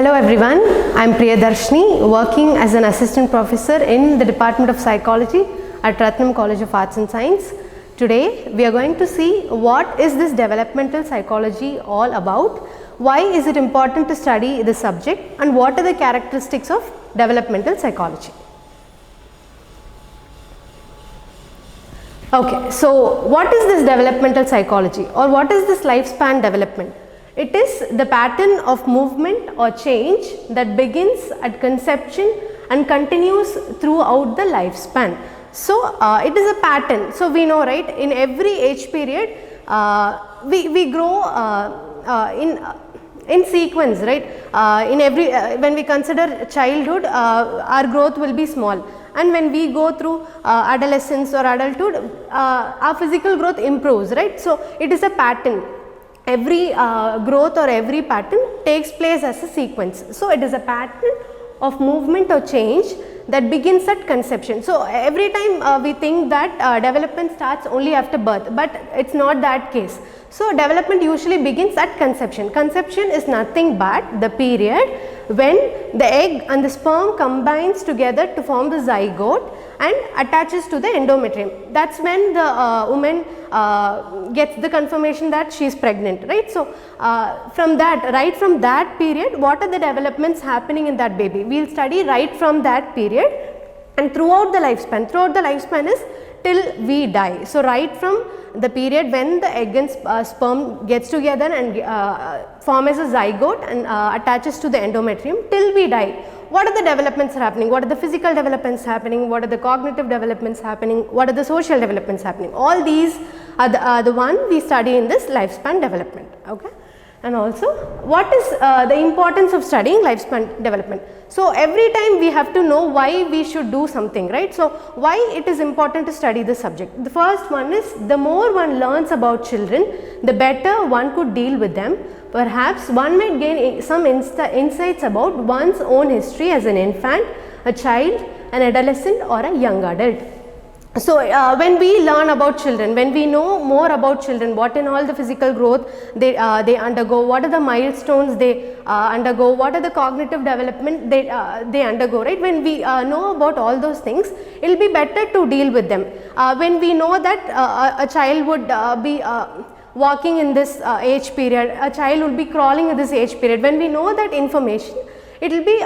Hello everyone, I am Priyadharshini, working as an assistant professor in the Department of Psychology at Ratnam College of Arts and Science. Today we are going to see what is this developmental psychology all about, why is it important to study this subject, and what are the characteristics of developmental psychology. Okay, so what is this developmental psychology or what is this lifespan development? It is the pattern of movement or change that begins at conception and continues throughout the lifespan. So, it is a pattern. So, we know, right, in every age period we grow in sequence, right. When we consider childhood, our growth will be small, and when we go through adolescence or adulthood, our physical growth improves, right. So, it is a pattern. Every growth or every pattern takes place as a sequence. So, it is a pattern of movement or change that begins at conception. So, every time we think that development starts only after birth, but it is not that case. So, development usually begins at conception. Conception is nothing but the period when the egg and the sperm combines together to form the zygote and attaches to the endometrium. That is when the woman gets the confirmation that she is pregnant, right. So, right from that period, what are the developments happening in that baby? We will study right from that period and throughout the lifespan. Throughout the lifespan is till we die. So, right from the period when the egg and sperm gets together and form as a zygote and attaches to the endometrium till we die. What are the developments happening? What are the physical developments happening? What are the cognitive developments happening? What are the social developments happening? All these are the one we study in this lifespan development. Okay. And also, what is the importance of studying lifespan development? So, every time we have to know why we should do something, right. So, why it is important to study this subject? The first one is, the more one learns about children, the better one could deal with them. Perhaps one might gain some insights about one's own history as an infant, a child, an adolescent, or a young adult. So, when we learn about children, when we know more about children, what in all the physical growth they undergo, what are the milestones they undergo, what are the cognitive development they undergo, right. When we know about all those things, it will be better to deal with them. When we know that a child would be walking in this age period, a child will be crawling in this age period, when we know that information, it will be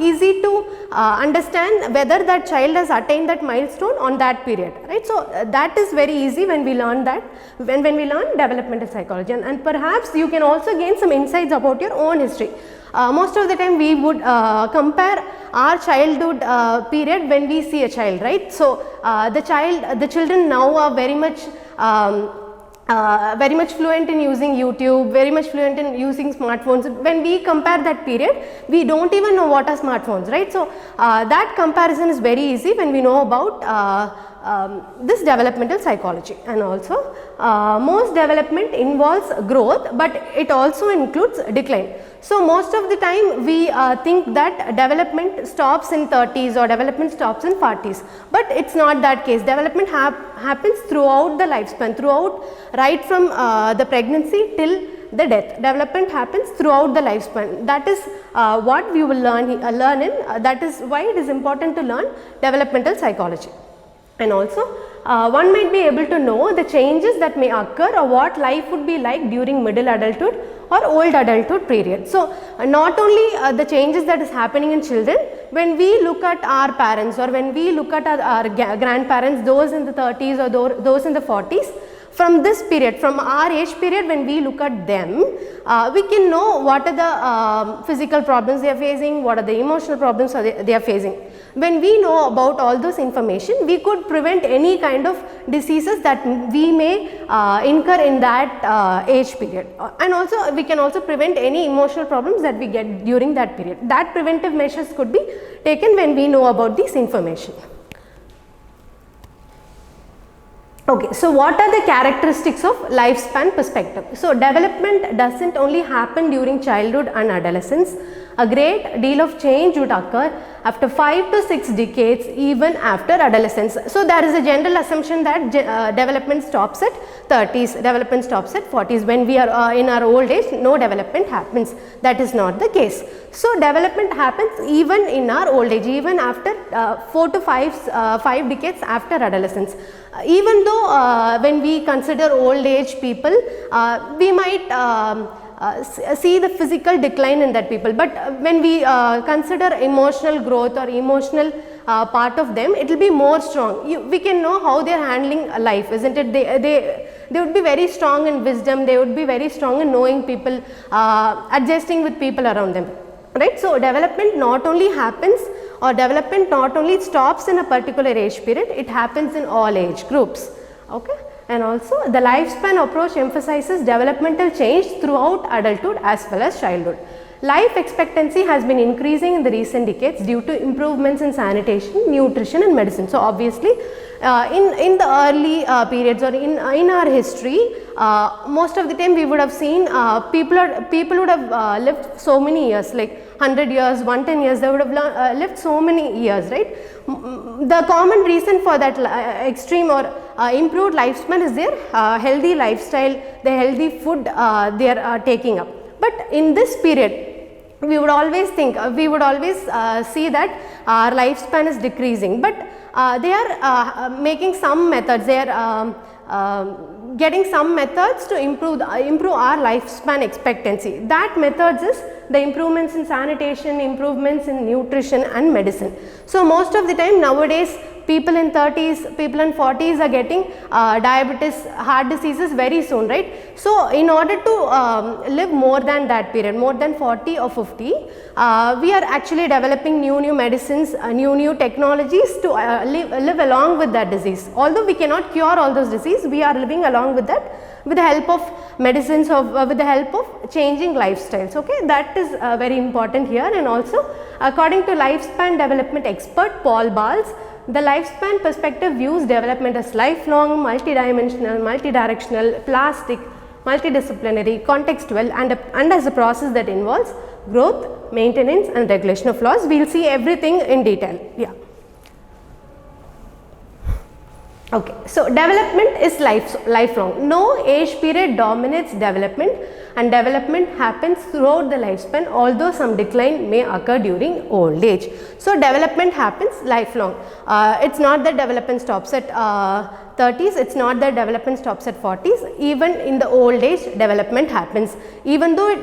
easy to understand whether that child has attained that milestone on that period, right. So, that is very easy when we learn that, when we learn developmental psychology, and perhaps you can also gain some insights about your own history. Most of the time we would compare our childhood period when we see a child, right. So, the children now are very much fluent in using YouTube, very much fluent in using smartphones. When we compare that period, we do not even know what are smartphones, right. So, that comparison is very easy when we know about this developmental psychology. And also, most development involves growth, but it also includes decline. So, most of the time we think that development stops in 30s or development stops in 40s, but it is not that case. Development happens throughout the lifespan, right from the pregnancy till the death. Development happens throughout the lifespan. That is what we will learn in, that is why it is important to learn developmental psychology. And also, one might be able to know the changes that may occur or what life would be like during middle adulthood or old adulthood period. So, not only the changes that is happening in children, when we look at our parents or when we look at our grandparents, those in the 30s or those in the 40s, from this period, from our age period, when we look at them, we can know what are the physical problems they are facing, what are the emotional problems they are facing. When we know about all those information, we could prevent any kind of diseases that we may incur in that age period, and also we can also prevent any emotional problems that we get during that period. That preventive measures could be taken when we know about this information. Okay, so what are the characteristics of lifespan perspective? So, development does not only happen during childhood and adolescence. a great deal of change would occur after 5 to 6 decades, even after adolescence. So there is a general assumption that development stops at 30s, development stops at 40s. When we are in our old age, no development happens. That is not the case. So development happens even in our old age, even after 4 to 5 decades after adolescence. Even though when we consider old age people, we might see the physical decline in that people, but when we consider emotional growth or emotional part of them, it will be more strong. We can know how they are handling life, isn't it? They would be very strong in wisdom, they would be very strong in knowing people, adjusting with people around them, right? So development not only happens, or development not only stops in a particular age period, it happens in all age groups, okay? And also the lifespan approach emphasizes developmental change throughout adulthood as well as childhood. Life expectancy has been increasing in the recent decades due to improvements in sanitation, nutrition and medicine. So obviously in the early periods, or in our history, most of the time we would have seen people would have lived so many years, like 100 years, 110 years, they would have lived so many years, right? The common reason for that extreme or improved lifespan is their healthy lifestyle, the healthy food they are taking up. But in this period, we would always think, we would always see that our lifespan is decreasing, but they are making some methods, they are getting some methods to improve our lifespan expectancy. That methods is the improvements in sanitation, improvements in nutrition and medicine. So most of the time nowadays, people in 30s, people in 40s are getting diabetes, heart diseases very soon, right? So in order to live more than that period, more than 40 or 50, we are actually developing new medicines, new technologies to live along with that disease. Although we cannot cure all those diseases, we are living along with that with the help of medicines, with the help of changing lifestyles, okay? That is very important here. And also according to lifespan development expert Paul Bals, the lifespan perspective views development as lifelong, multidimensional, multidirectional, plastic, multidisciplinary, contextual and as a process that involves growth, maintenance and regulation of laws. We will see everything in detail. Yeah. Okay, so development is lifelong. No age period dominates development, and development happens throughout the lifespan, although some decline may occur during old age. So development happens lifelong. It's not that development stops at 30s, it's not that development stops at 40s. Even in the old age, development happens. Even though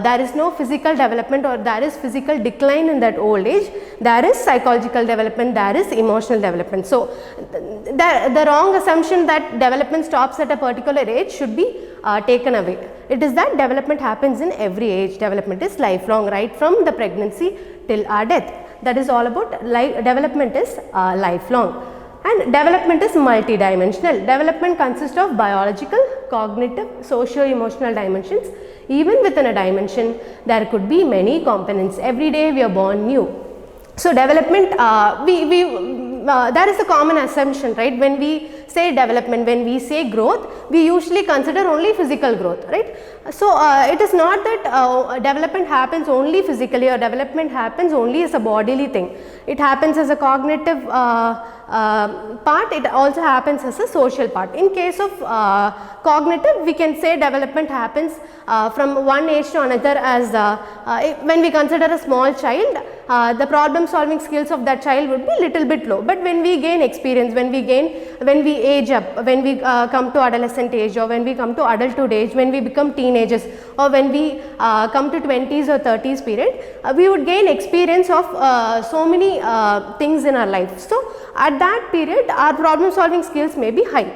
there is no physical development or there is physical decline in that old age, there is psychological development, there is emotional development. So the wrong assumption that development stops at a particular age should be taken away. It is that development happens in every age. Development is lifelong, right from the pregnancy till our death. That is all about development is lifelong. And development is multidimensional. Development consists of biological, cognitive, socio-emotional dimensions. Even within a dimension, there could be many components. Every day we are born new. So development, there is a common assumption, right? When we say development, when we say growth, we usually consider only physical growth, right? So it is not that development happens only physically, or development happens only as a bodily thing. It happens as a cognitive part, it also happens as a social part. In case of cognitive, we can say development happens from one age to another. As when we consider a small child, the problem solving skills of that child would be little bit low, but when we gain experience, when we age up, when we come to adolescent age, or when we come to adulthood age, when we become teenagers, or when we come to 20s or 30s period, we would gain experience of so many things in our life. So at that period, our problem solving skills may be high.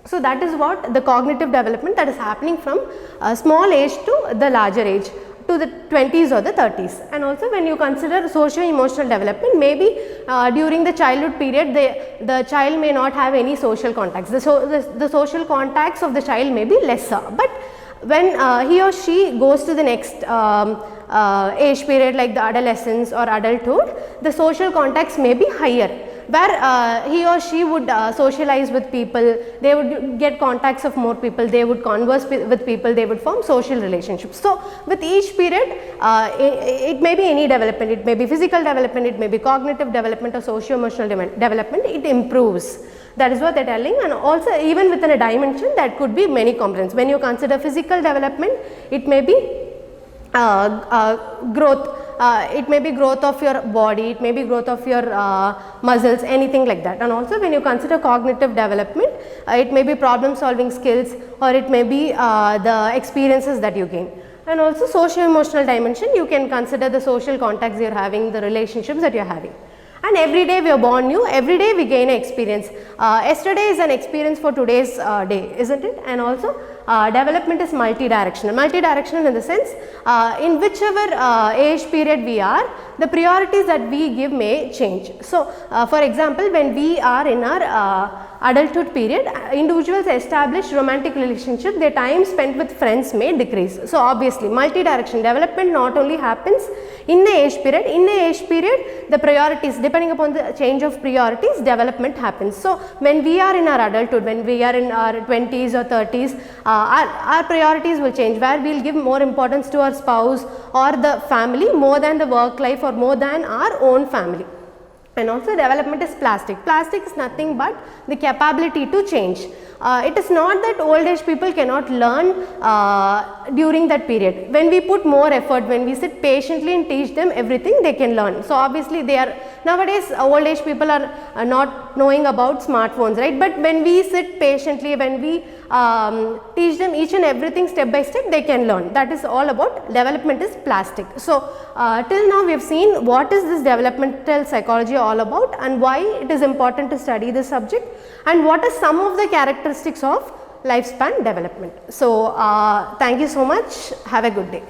So that is what the cognitive development that is happening from a small age to the larger age, to the 20s or the 30s. And also when you consider socio-emotional development, maybe during the childhood period, the child may not have any social contacts. The social contacts of the child may be lesser, but when he or she goes to the next age period, like the adolescence or adulthood, the social contacts may be higher. where he or she would socialize with people, they would get contacts of more people, they would converse with people, they would form social relationships. So with each period, it may be any development, it may be physical development, it may be cognitive development or socio-emotional development, it improves. That is what they are telling. And also even within a dimension, that could be many components. When you consider physical development, it may be growth, it may be growth of your body, it may be growth of your muscles, anything like that. And also when you consider cognitive development, it may be problem solving skills, or it may be the experiences that you gain. And also socio-emotional dimension, you can consider the social contacts you are having, the relationships that you are having. And every day we are born new, every day we gain an experience. Yesterday is an experience for today's day, isn't it? And also development is multidirectional. Multidirectional in the sense, in whichever age period we are, the priorities that we give may change. So for example, when we are in our adulthood period, individuals establish romantic relationship, their time spent with friends may decrease. So obviously multi-direction development not only happens in the age period, in the age period the priorities, depending upon the change of priorities, development happens. So when we are in our adulthood, when we are in our 20s or 30s, our priorities will change, where we will give more importance to our spouse or the family more than the work life or more than our own family. And also development is plastic. Plastic is nothing but the capability to change. It is not that old age people cannot learn during that period. When we put more effort, when we sit patiently and teach them everything, they can learn. So obviously they are, nowadays old age people are not knowing about smartphones, right? But when we sit patiently, when we teach them each and everything step by step, they can learn. That is all about development is plastic. So till now we have seen what is this developmental psychology all about and why it is important to study this subject, and what are some of the characteristics of lifespan development. So thank you so much. Have a good day.